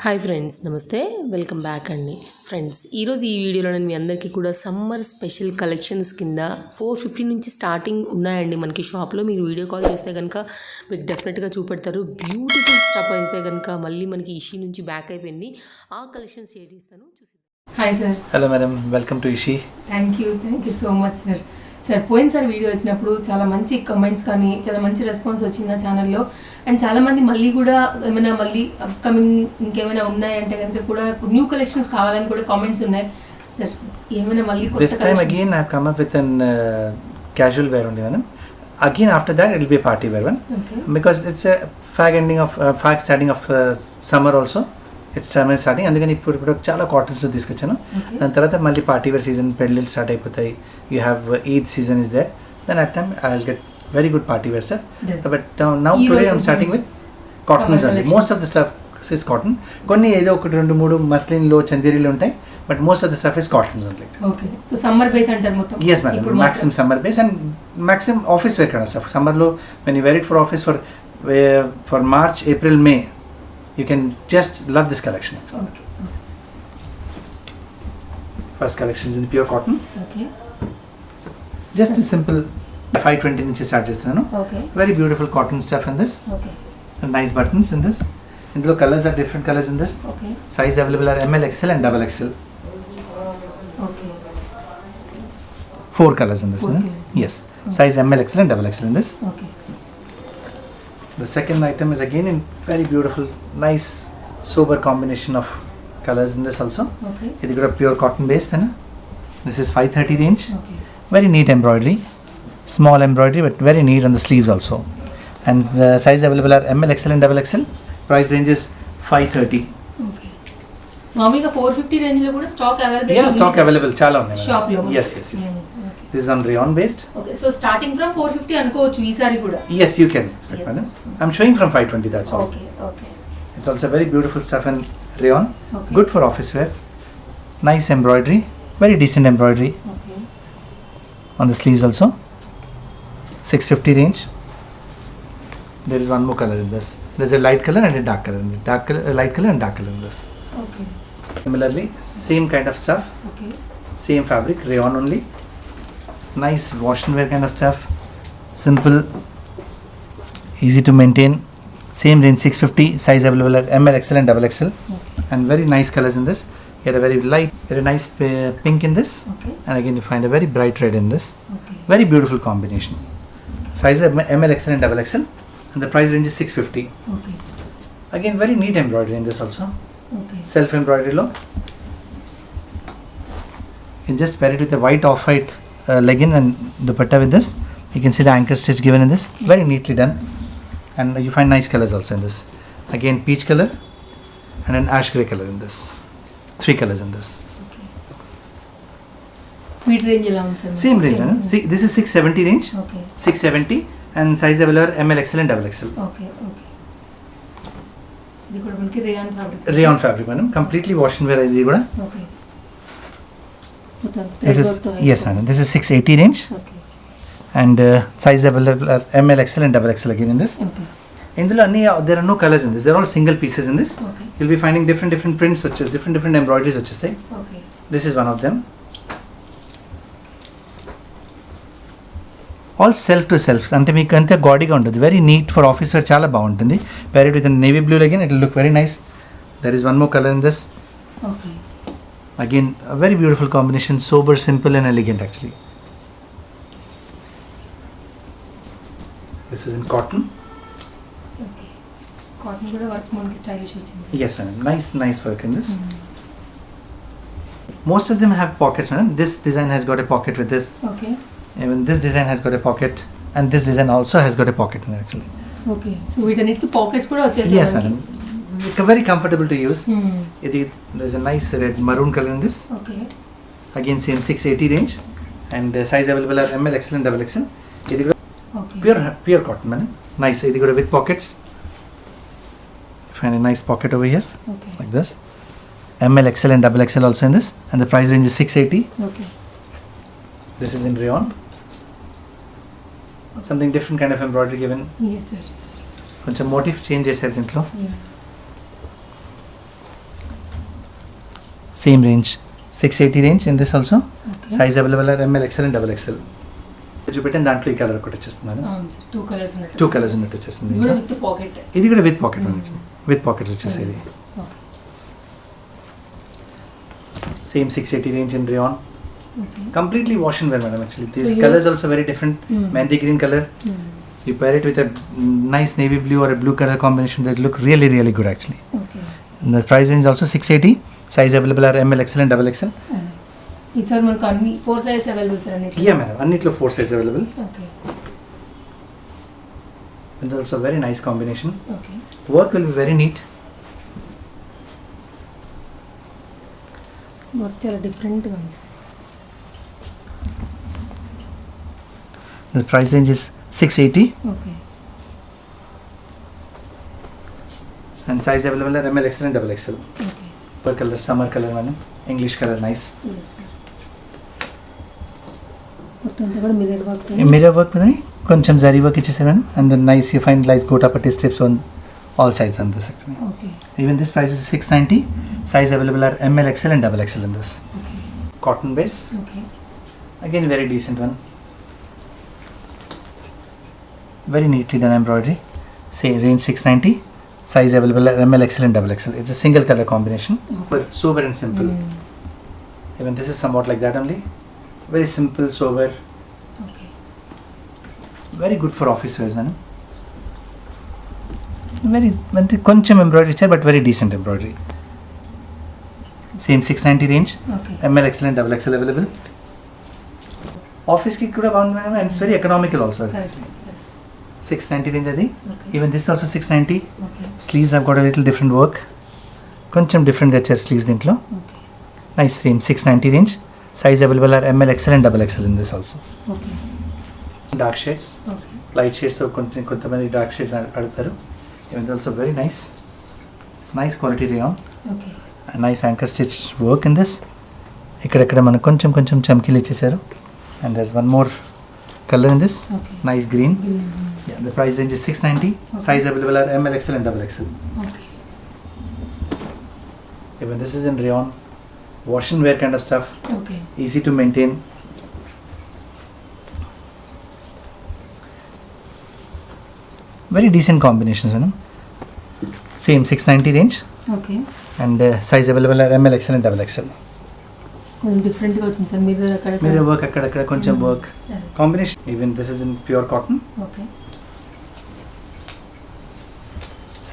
Hi friends, నమస్తే, welcome back అండి. Friends, ఈరోజు ఈ వీడియోలో నేను మీ అందరికీ కూడా సమ్మర్ స్పెషల్ కలెక్షన్స్ కింద 450 నుంచి స్టార్టింగ్ ఉన్నాయండి మనకి షాప్లో. మీరు వీడియో కాల్ చేస్తే కనుక మీకు డెఫినెట్గా చూపెడతారు. బ్యూటిఫుల్ స్టఫ్ అయితే కనుక మళ్ళీ మనకి ఇషీ నుంచి బ్యాక్ అయిపోయింది. ఆ కలెక్షన్స్ షేర్ చేస్తాను, చూసి. Hi sir. Hello madam, welcome to Ishi. Thank you so much sir. Sir, పోయినసారి వీడియో వచ్చినప్పుడు చాలా మంచి కమెంట్స్ కానీ చాలా మంచి రెస్పాన్స్ వచ్చింది నా ఛానల్లో. అండ్ చాలామంది మళ్ళీ కూడా ఏమైనా మళ్ళీ అప్కమింగ్ ఇంకేమైనా ఉన్నాయంటే కనుక కూడా న్యూ కలెక్షన్స్ కావాలని కూడా కామెంట్స్ ఉన్నాయి. సార్, ఏమైనా మళ్ళీ this time again I have come up with an casual wear only madam. Again after that it will be a party wear one. Okay. Because it's a fag starting of summer also. It's summer starting, అందుకని ఇప్పుడు చాలా cottons తీసుకొచ్చాను. దాని తర్వాత మళ్ళీ party wear season పెళ్ళిళ్ళు start అయిపోతాయి. You have Eid season is there, then at time I will get very good party wear stuff. But now today I'm starting with cottons only. Most of the stuff is cotton. కొన్ని ఏదో ఒకటి రెండు మూడు మస్లిన్లో చందేరీలు ఉంటాయి, but most of the stuff is cottons only. Okay, so summer base అంటారు మొత్తం. Yes madam, maximum summer base and maximum office wear kind of stuff. Summer lo when you wear it for office for March, April, May, you can just love this collection. Okay. First collection is in pure cotton. Okay. So, just a simple 520 నుంచి start చేస్తున్నాను. Okay. Very beautiful cotton stuff in this. Okay. And nice buttons in this. ఇందులో colours are different colors in this. Okay. Size available are ML, XL and double XL. Okay. 4 colors in this Four one. colors. Yes. Size ML, XL and double XL in this. Okay. The second item is again in very beautiful, nice, sober combination of colors in this also. Okay. It is a pure cotton base pen. This is 530 range. Okay. Very neat embroidery, small embroidery, but very neat on the sleeves also. And the size available are ML, XL and double XL. Price range is 530. Okay. మామూలుగా 450 range లో కూడా stock available. Yeah, stock available. చాలా ఉన్నాయి. Shop లో. Yes. This is on rayon based. Okay, so starting from 450 అనుకోవచ్చు ఈసారి కూడా. Yes, you can expect, madam. I'm showing from 520, that's all. Okay. It's also very beautiful stuff in rayon. Okay. Good for office wear. Nice embroidery. Very decent embroidery Okay. on the sleeves also. 650 range. There is one more color in this. There's a light color and a dark color. Light color and dark color in this. Okay. Similarly, same kind of stuff. Okay. Same fabric, rayon only. Nice wash and wear kind of stuff. Simple, easy to maintain. Same range, 650. Size available at ML, XL and double XL. Okay. And very nice colors in this. You get a very light, very nice pink in this. Okay. And again you find a very bright red in this. Okay. Very beautiful combination. Size ML, XL and double XL. And the price range is 650. Okay. Again very neat embroidery in this also. Okay. Self embroidery low. You can just wear it with a white off-white legging and dupatta with this. You can see the anchor stitch given in this. Very neatly done. And you find nice colors also in this. Again peach color and an ash grey color in this. 3 colors in this. Okay. వీటి range ఎలా ఉంది sir? Same range. See, this is 670 range. Okay. 670 and size available ML, XL and double XL. Okay. ఇది కూడా మనకి rayon fabric. Rayon fabric madam. Completely wash and wear ఇది కూడా. Okay. This is, yes madam. This is 680 range Okay. and size available ML, XL and double XL again in this. Okay. ఇందులో అన్ని there are no colors in this. They're all single pieces in this. Okay. You'll be finding different prints which is different embroideries వచ్చేస్తాయి. Okay. This is one of them. All self to self, అంటే మీకు అంతే గాడీగా ఉంటుంది. Very neat for office wear, చాలా బాగుంటుంది. Pair it with navy blue again it will look very nice. There is one more colour in this. Okay. Again a very beautiful combination, sober, simple and elegant actually. This is in cotton. Okay. Cotton కూడా work మనకి stylish వచ్చింది. Yes madam, nice work in this. Most of them have pockets madam. This design has got a pocket with this. Okay. Even this design has got a pocket and this design also has got a pocket in it actually. Okay. So వీటన్నిటికి pockets కూడా వచ్చేసాయి. Yes madam. Very comfortable to use. Hmm. There's a nice red maroon color in this. Okay. Again same 680 range and size available are ML, XL and double XL. ఇది కూడా Okay. pure cotton madam. Nice. ఇది కూడా with pockets. Find a nice pocket over here Okay. like this. ML, XL and double XL also in this and the price range is 680. Okay. This is in rayon. Something different kind of embroidery given. Yes sir. కొంచెం motive change చేశారు దీంట్లో. Yeah. Same range 680 range in this also okay size available are M L XL and double XL చూపెట్టిన దాంట్లో ఈ colour ఒకటి వచ్చేస్తుంది madam అవును sir 2 colours ఉన్నట్టు 2 కలర్స్ ఉన్నట్టు వచ్చేస్తుంది ఇది కూడా విత్ పాకెట్ ఇది కూడా విత్ పాకెట్ విత్ పాకెట్స్ వచ్చేసేది okay same 680 range in rayon okay completely wash and wear madam actually So this you- color is also very different mehndi green color you pair it with a nice navy blue or a blue color combination that look really good actually okay and the price range is also 680 size available are ML XL and double XL ఈ sir మనకు అన్ని 4 size available sir అన్నిట్లో yeah madam annitlo 4 size available okay and also very nice combination okay work will be very neat work చాలా డిఫరెంట్గా ఉంది sir the price range is 680 okay and size available are ML XL and double XL okay per color summer color madam English color nice yes sir మొత్తం అంతా కూడా mirror work mirror work with కొంచెం zari work ఇచ్చేసారు madam and then nice you find like gota patti strips on all sides on this actually okay even this price is 690 size available are ML XL and double XL in this okay cotton base okay again very decent one very neatly done embroidery say range 690 size available are ML XL and double XL it's a single color combination but sober and simple even this is somewhat like that only very simple sober okay very good for office wears madam very కొంచెం embroidery ఇచ్చారు but very decent embroidery same 690 range okay ML XL and double XL available office ki kuda bound madam and it's very economical also correct 690 range adi okay even this also 690 okay sleeves have got a little different work కొంచెం different గా ఇచ్చారు sleeves దీంట్లో okay nice same 690 range size available are ML XL and double XL in this also okay dark shades okay light shades కొంచెం కొంతమంది dark shades అడుగుతారు even also very nice quality rayon okay a nice anchor stitch work in this ఇక్కడ మనకు కొంచెం చమ్కీలు ఇచ్చేసారు and there's one more color in this okay nice green yeah, the price range is 690 Okay. size available are ML XL and double XL okay even this is in rayon wash and wear kind of stuff okay easy to maintain very decent combinations madam same 690 range okay and size available are ML XL and double XL కొంచెం డిఫరెంట్గా వచ్చింది sir mirror అక్కడ mirror work akkada koncham work combination even this is in pure cotton okay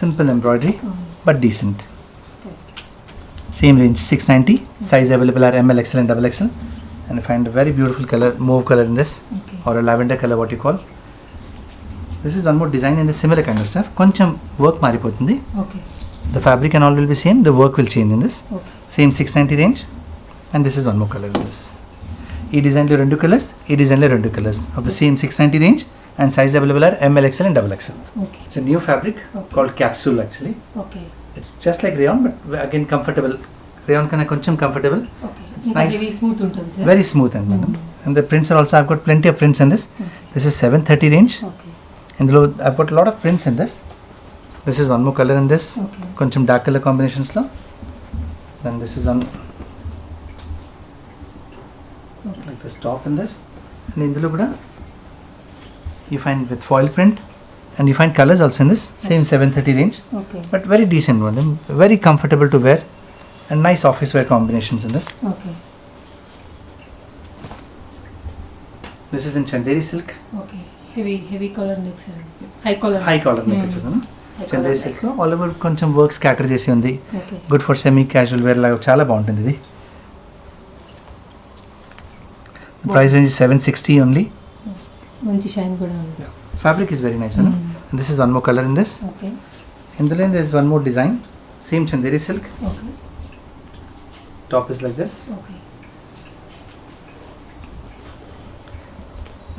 simple embroidery but decent correct same range 690 size available are ML XL and double XL and you find a very beautiful color mauve color in this okay or a lavender color what you call this is one more design in the similar kind of stuff koncham work maripotundi okay the fabric and all will be same the work will change in this okay same 690 range and this is one more color in this ee design lo rendu colors ee design lo rendu colors of the same 690 range and size available are ML XL and double XL okay it's a new fabric Okay. called capsule actually okay it's just like rayon but again comfortable rayon kana koncham comfortable okay It's ఇంకా nice. Heavy smooth ఉంటుంది sir very smooth and madam and the prints are also I've got plenty of prints in this this is 730 range okay ఇందులో I've got a lot of prints in this is one more color in this okay కొంచెం dark color combinations లో then this is on like this top in this and ఇందులో కూడా you find with foil print and you find colors also in this same 730 range okay but very decent one very comfortable to wear and nice office wear combinations in this okay this is in chanderi silk okay heavy collar neck sir high collar high collar neck వచ్చేసాను Chanderi silk లో all over కొంచెం work scatter చేసి ఉంది okay good for semi casual wear లాగా చాలా బాగుంటుంది ఇది price range 760 only మంచి షైన్ కూడా ఉంది fabric is very nice and this is one more colour in this okay ఇందులో there is one more design same chanderi silk okay top is like this okay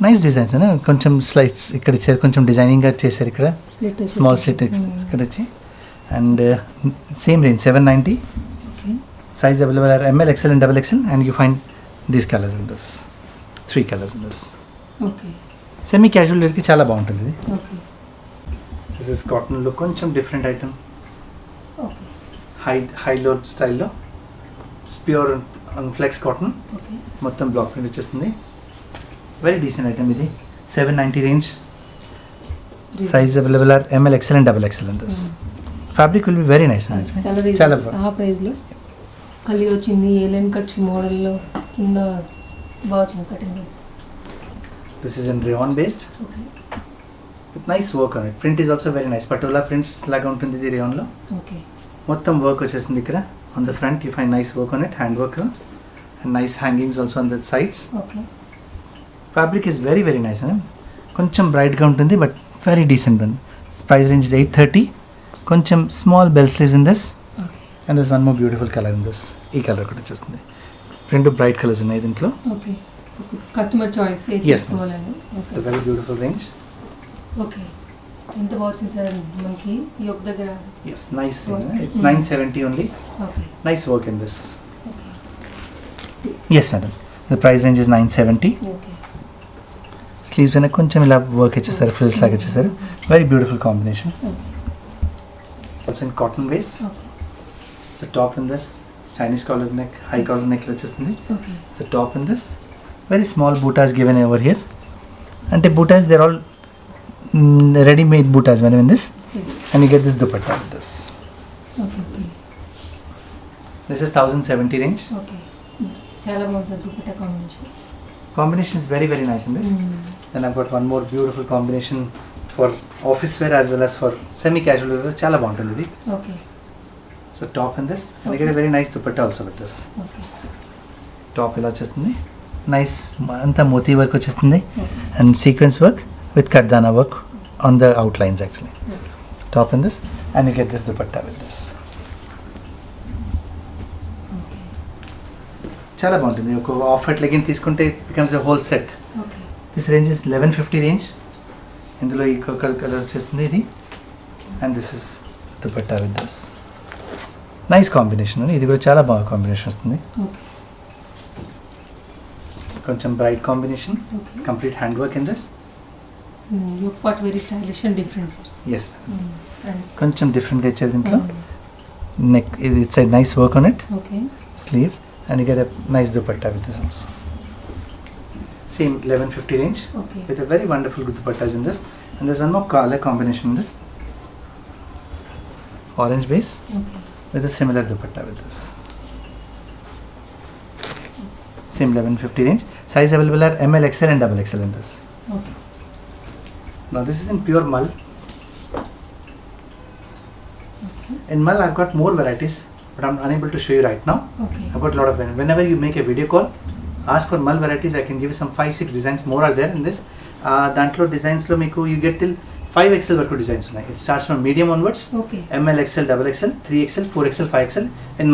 nice designs అన్న కొంచెం slides ఇక్కడ ఇచ్చారు కొంచెం designing గా చేశారు ఇక్కడ slit small slit ఇక్కడ వచ్చి and same range 790 okay size available are ML XL and double XL and you find these colors in this 3 colors in this okay semi casual wear కి చాలా బాగుంటుంది ఇది ఓకే దిస్ ఇస్ కాటన్ లో కొంచెం different item okay high load స్టైల్లో it's pure flex cotton, okay మొత్తం block print వచ్చేస్తుంది. Very decent item ఇది. 790 range. Size available are ML, XL and XXL in this. Fabric will be very nice. చాలా చాలా ఆ ప్రైస్లో కలి వచ్చింది, ఏలైన్ కట్ మోడల్లో కింద బాగా వచ్చింది cutting. This is in rayon based okay with nice work on it. Print is also very nice. Patola prints లాగా ఉంటుంది ఇది rayon లో. ఓకే మొత్తం వర్క్ వచ్చేసింది ఇక్కడ. On the front you find nice work on it, hand work and nice hangings also on the sides. Okay Fabric is very very nice. కొంచెం బ్రైట్గా ఉంటుంది but very decent one. Price range is 830. కొంచెం small bell sleeves in this okay and this one more beautiful colour in this. ఈ colour కూడా వచ్చేస్తుంది. రెండు bright colours ఉన్నాయి దీంట్లో. ఓకే సో కస్టమర్ చాయిస్ ఏది Yes, ma'am. తీసుకోవాలని. Okay it's very beautiful range. Okay ఎంత బాగా వచ్చింది సార్ మనకి ఈ ఒక దగ్గర. Yes, nice. Work. It's 970 only. Okay Nice work in this. Okay Yes, madam. The price range is 970. Okay sleeves వెనక కొంచెం ఇలా వర్క్ ఇచ్చేసారు, ఫ్రిల్స్ లాగా ఇచ్చేసారు. Very beautiful combination. Okay also in cotton base. Okay it's top in this. Chinese collar neck, high collar నెక్లో వచ్చేస్తుంది. Okay it's top in this. Very small butas given over here. అంటే butas there already made butas madam in this. సరే and you get this dupatta with this. Okay okay this is 1070 range. Okay చాలా బాగుంది sir dupatta combination. Combination is very very nice in this. Then I've got one more beautiful combination for office wear as well as for semi casual wear. Chala బాగుంటుంది ఇది. Okay So top in this and you get a very nice dupatta also with this. Okay Top ఇలా వచ్చేస్తుంది. Nice అంతా Moti work వచ్చేస్తుంది okay and sequence work with kardana work on the outlines actually. Okay Top in this and you get this dupatta with this. Okay చాలా బాగుంటుంది. ఒక off white legging తీసుకుంటే it becomes a whole set. Okay This range is 1150 range. ఇందులో ఈ colour వచ్చేస్తుంది ఇది and this is dupatta with this. Nice combination. ఇది కూడా చాలా బాగా కాంబినేషన్ వస్తుంది. ఓకే కొంచెం bright combination. Okay complete hand work in this. Look part very stylish and different sir. Yes front కొంచెం డిఫరెంట్గా ఇచ్చారు దీంట్లో. నెక్ ఇది it's nice work on it. Okay sleeves and you get a nice dupatta with this also. Same 1150 range okay with a very wonderful dupattas in this. And there's one more color combination in this. Orange base okay with a similar dupatta with this. Same 1150 range. Size available are ML, XL and XXL in this. Okay Now this is in pure mull. Okay In mull I've got more varieties but I'm unable to show you right now. Okay I've got a lot of whenever you make a video call, ask for mull varieties. I can give you some 5-6 designs more are there in this. దాంట్లో డిజైన్స్లో మీకు you get till 5XL వరకు designs ఉన్నాయి. It starts from medium onwards. Okay ML, XL, XXL, 3XL, 4XL, 5XL in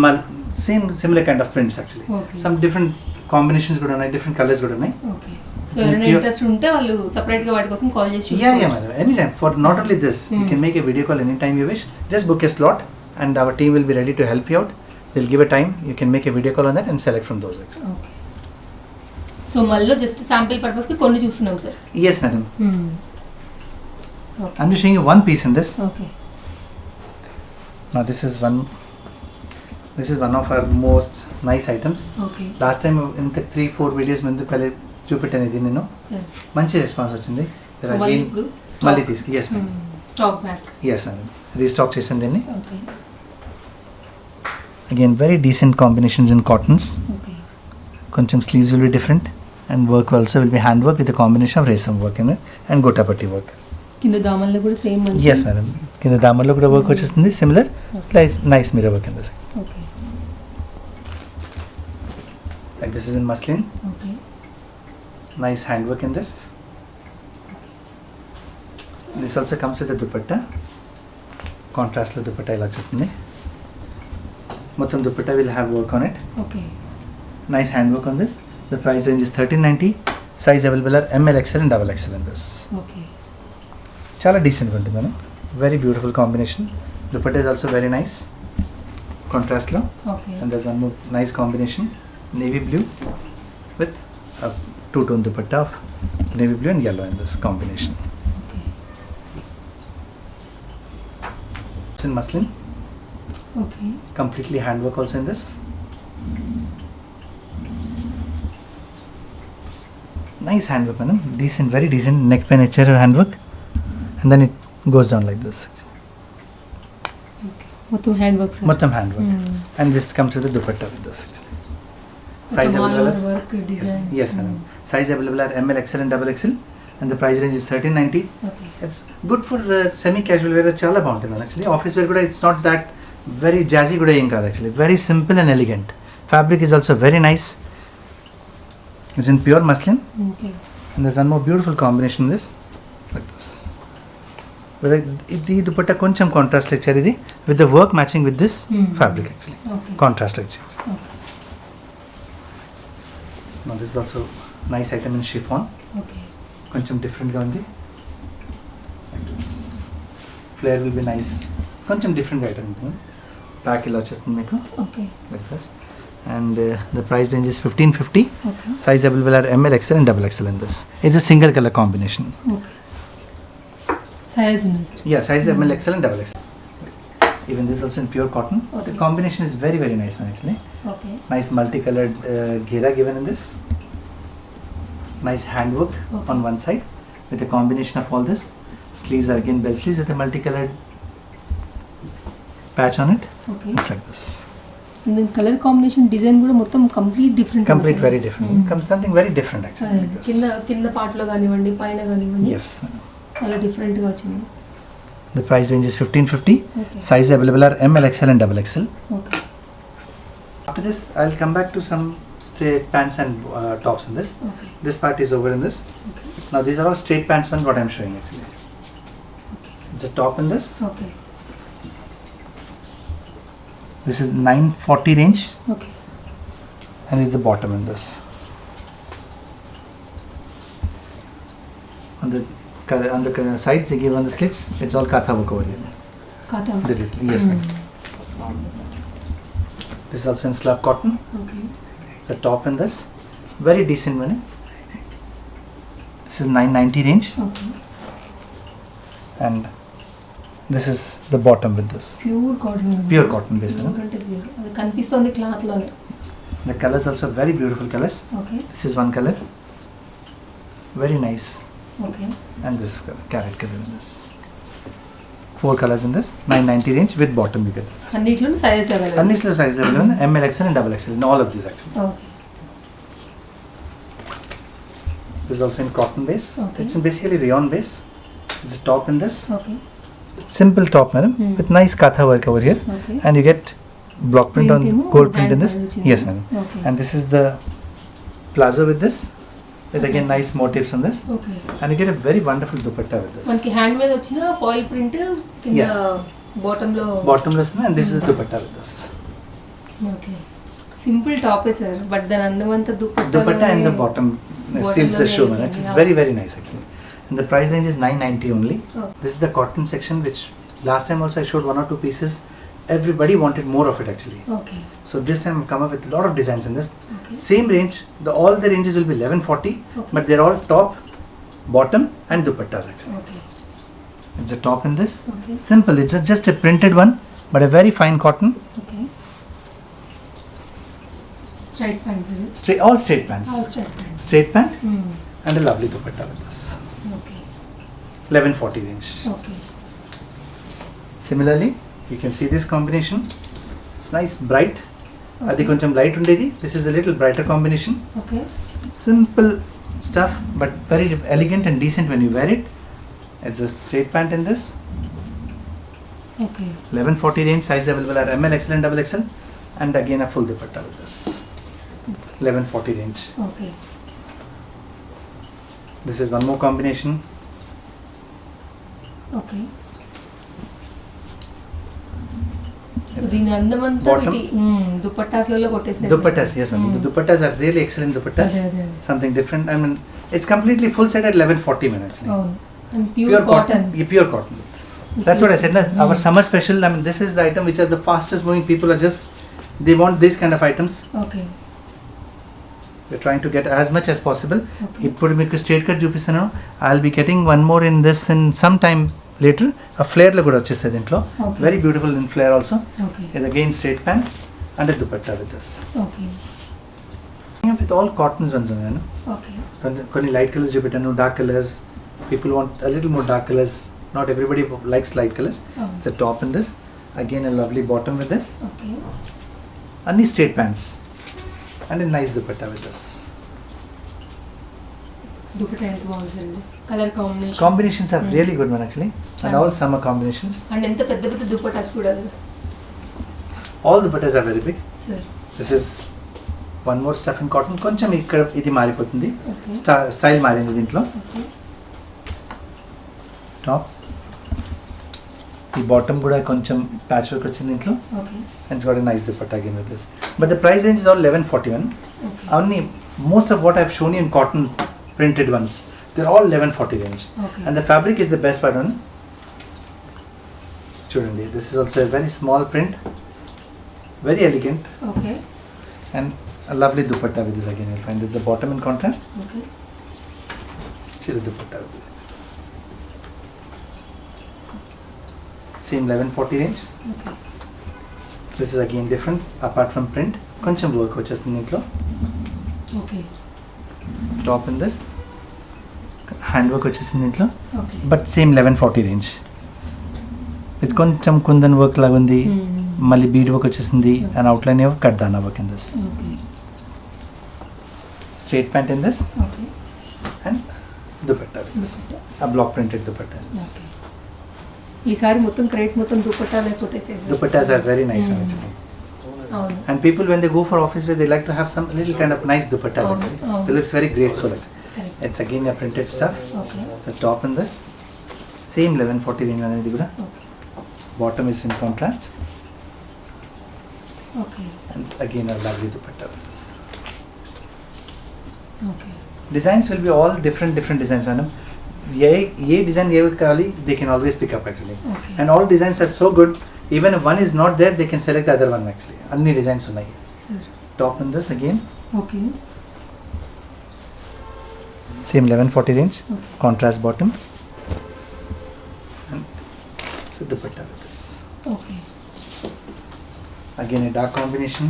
same similar kind of prints actually. Okay. Some different combinations కూడా ఉన్నాయి, different colors కూడా ఉన్నాయి. Okay so ఎవరైనా interest ఉంటే వాళ్ళు సపరేట్గా వాటి కోసం కాల్ చేసి Yeah, చూసుకోవచ్చు. madam. Anytime. For not only this, you can make a video call anytime you wish. Just book a slot and our team will be ready to help you out. They'll give a time. You can make a video call on that and select from those actually. Okay so మళ్ళీ just sample పర్పస్కి కొన్ని చూస్తున్నాం sir. Yes, madam. Okay I'm just showing you one piece in this. Okay Now this is one of our most nice items. Okay Last time in the 3-4 videos ముందు పల్లె చూపెట్టాను ఇది నేను. Sir మంచి response వచ్చింది. So మళ్ళీ ఇప్పుడు మళ్ళీ తీసుకు yes madam. Stock back. Yes madam. Restock చేసాను దీన్ని. Okay again very decent combinations in cottons. Okay కొంచెం sleeves will be different and work also will be hand work with combination of resham work and gotapatti work. కింద దామన్లో కూడా same మంచి. Yes madam. కింద దామల్లో కూడా వర్క్ వచ్చేస్తుంది similar. Nice mirror work in this. Okay like this is in muslin. Okay Nice hand work in this. This also comes with a dupatta. Contrast lo dupatta ila vachestunni. Mottham dupatta will have work on it. Okay Nice hand work on this. The price range is 1390. Size available are ML, XL and XXL in this. Okay Chala decent ga untundi madam. Very beautiful combination. Dupatta is also very nice. Contrast lo. Okay And there's one more nice combination. Navy blue with a two-tone dupatta of navy blue and yellow in this combination. Okay It's in muslin. Okay Completely handwork also in this. Nice handwork, madam. Decent, very decent neck nature handwork, and then it goes down like this. మొత్తం hand work sir Mattam handwork, and this comes with the dupatta with this. Size available. Work design Yes, madam. Size available are ML, XL, and double XL, and the price range is 1390. Okay It's good for semi-casual wear. Chala బాగుంటుంది man. Actually, office wear kuda it's not that very jazzy kuda em kaadu actually. Very simple and elegant. Fabric is also very nice. It's in pure muslin, okay and there's one more beautiful combination in this, like this. The dupatta koncham contrast ichcharu idi with the work matching with this fabric actually. Okay Contrast ichcharu. Okay Now this is also nice item in chiffon. Okay కొంచెం డిఫరెంట్గా ఉంది. Like this. Flare will be nice. కొంచెం డిఫరెంట్గా item ఉంటుంది. Back ఇలా వచ్చేస్తుంది మీకు okay like this. And the price range is 1550. Okay Size available are ML, XL and double XL in this. It's a single color combination. Okay size ఉన్నాయి sir Yeah, size ML, XL and double XL. Even this also in pure cotton. Okay. The combination is very very nice one actually. Okay Nice multicolored ghera given in this. Nice handwork Okay. on one side with a combination of all this. Sleeves are again bell sleeves with a multicolored patch on it. Okay It's like this. Colour combination design కూడా మొత్తం complete different Complete very different. Comes something very different actually. Like this. కింద కింద పార్ట్లో కానివ్వండి పైన కానివ్వండి Yes. చాలా డిఫరెంట్గా వచ్చింది The price range is 1550. Okay Size available are ML, XL and double XL. Okay After this, I'll come back to some straight pants and tops in this. Okay This part is over in this. Okay Now these are all straight pants one what I'm showing actually. Okay It's a top in this. Okay This is 940 range okay and it's the bottom in this. On the sides they give on the slits, it's all katha work over here. కాతా The little, yes ma'am. This is also in slab cotton. Okay It's a top in this. Very decent money. This is 990 range okay and this is the bottom with this. Pure cotton Pure cotton based. Pure అంటే pure అది కనిపిస్తుంది క్లాత్లోనే The colors also very beautiful colors. Okay This is one color. Very nice. Okay And this color, carrot color in this. 4 colors in this. 990 range with bottom you get. అన్నిట్లోనూ sizes available Only slow size available. ML, XL and double XL in all of these actually. Okay This is also in cotton base. Okay. It's in basically rayon base. It's a top in this. Okay Simple top madam with nice katha work over here. Okay And you get block print on Print in, gold print in hand this. managing. Yes madam. Okay And this is the plazo with this. With again Acha. nice motifs on this. Okay And you get a very wonderful dupatta with this. మనకి hand మీద వచ్చిన foil print కింద Yeah. Bottom లో Bottomless and this is the dupatta with this. ఓకే simple టాపే sir but దాని అందమంతా Dupatta and the bottom steals the show man. It's Yeah. very very nice actually. And the price range is 990 only. Oh. This is the cotton section which last time also I showed 1 or 2 pieces. Everybody wanted more of it actually. Okay So this time I've come up with a lot of designs in this. Okay Same range, all the ranges will be 1140, Okay. but they're all top, bottom and dupattas actually. Okay It's a top in this. Okay Simple, it's just a printed one, but a very fine cotton. Okay straight pant sir Straight, all straight pants. Straight pant Straight pant and a lovely dupatta with this. Okay 1140 range. Okay Similarly, you can see this combination. It's nice, bright. Adi koncham light undedi. This is a little brighter combination. Okay Simple stuff, but very elegant and decent when you wear it. It's a straight pant in this. Okay 1140 range, size available are ML, XL and double XL, and again a full dupatta with this. 1140 range. Okay This is one more combination. Okay so దీని అందమంతా Bottom. వీటి దుపట్టాస్లలో కొట్టేస్తే Dupattas, yes ma'am. The dupattas are really excellent dupattas. అదే అదే అదే Something different. I mean, it's completely full set at 1140 man actually. అవును and pure cotton Yeah, pure cotton. That's what I said. Na? Our summer special. I mean, this is the item which are the fastest moving. People are just they want these kind of items. Okay We're trying to get as much as possible. Okay ఇప్పుడు మీకు straight cut చూపిస్తాను. I'll be getting one more in this in some time later. A flare లో కూడా వచ్చేస్తుంది దీంట్లో. Okay. Very beautiful in flare also. Okay It again straight pants and a dupatta with this. Okay With all cottons ones ఉన్నాను. Okay కొన్ని light colours చూపెట్టాను, dark colours. People want a little more dark colors. Not everybody likes light colors. It's a top in this. Again a lovely bottom with this. Okay Anni straight pants and a nice dupatta with this. Dupatta ఎంత బాగుంది sir ఇది colour combination Combinations are really good one actually. And all summer combinations. And ఎంత పెద్ద పెద్ద దుపట్టాస్ కూడా All dupattas are very big. Sir This is one more stuff in cotton. కొంచెం ఇక్కడ ఇది మారిపోతుంది, ఓకే స్టైల్ మారింది దీంట్లో. ఓకే టాప్ ఈ బాటమ్ కూడా కొంచెం ప్యాచ్ వర్క్ వచ్చింది దీంట్లో. Okay And it's got a nice dupatta again with this. But the price range is all 1141. Okay Only most of what I've shown you in cotton printed ones, they're all 1140 range. Okay And the fabric is the best part one. Chudandi, this is also a very small print, very elegant, okay and a lovely dupatta with this again. You'll find this is the bottom in contrast. Okay See the dupatta with this. Same 1140 range. Okay This is again different apart from print. కొంచెం work వచ్చేస్తుంది దీంట్లో. Okay Top in this. Hand work వచ్చేసింది దీంట్లో. Okay But same 1140 range. With కొంచెం kundan work లాగా ఉంది. మళ్ళీ bead work వచ్చేసింది, అండ్ అవుట్లైన్ ఏవో కట్ దానా work in this. Okay Straight pant in this okay and dupatta with this. A block printed dupatta in this. Okay ఈసారి మొత్తం crate మొత్తం దుపట్టాలే కొట్టేసేసారు. Dupattas are very nice one actually. అవును And people when they go for office wear, they like to have some little kind of nice dupattas Oh, actually. oh. It looks very graceful actually. Correct It's again a printed stuff. Okay The top in this same 1140 range అనేది కూడా. Okay Bottom is in contrast okay and again a lovely dupatta with this. Okay Designs will be all different designs madam. ye design ye kavali they can always pick up actually. Okay And all designs are so good, even if one is not there they can select the other one actually. Anni designs unnai. Sir Top in this again okay same 1140 range, okay contrast bottom and so dupatta with this. Okay Again a dark combination.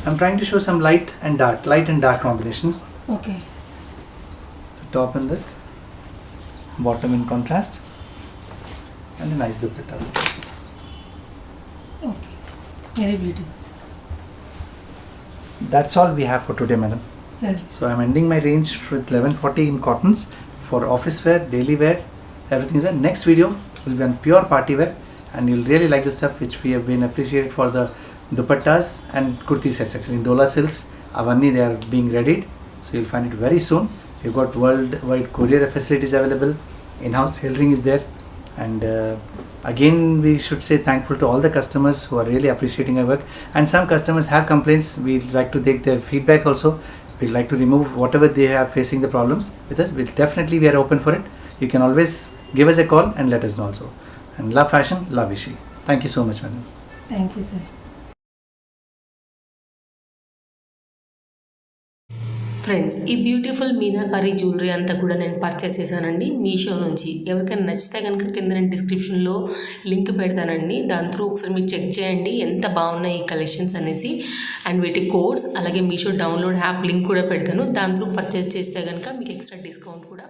I'm trying to show some light and dark combinations. Okay So top in this, bottom in contrast and a nice dupatta with this. Okay very beautiful sir. That's all we have for today madam. Sir So I'm ending my range with 1140 in cottons for office wear, daily wear, everything is there. Next video will be on pure party wear, and you'll really like the stuff which we have been appreciated for the dupattas and kurti sets actually in Dola silks. Avanni they are being readied, so you'll find it very soon. We've got worldwide courier facilities available, in-house tailoring is there, and again we should say thankful to all the customers who are really appreciating our work. And some customers have complaints, we'd like to take their feedback also. We'd like to remove whatever they are facing the problems with us. We'll definitely, we are open for it. You can always give us a call and let us know also. And love fashion, love Ishi. Thank you so much madam. Thank you sir. Friends, ఈ beautiful meenakari jewellery అంతా కూడా నేను purchase చేశానండి మీషో నుంచి. ఎవరికైనా నచ్చితే కనుక కింద నేను డిస్క్రిప్షన్లో లింక్ పెడతానండి, దాని త్రూ ఒకసారి మీరు చెక్ చేయండి ఎంత బాగున్నాయి ఈ కలెక్షన్స్ అనేసి. అండ్ వీటి కోడ్స్ అలాగే మీషో డౌన్లోడ్ యాప్ లింక్ కూడా పెడతాను, దాని త్రూ పర్చేస్ చేస్తే కనుక మీకు ఎక్స్ట్రా డిస్కౌంట్ కూడా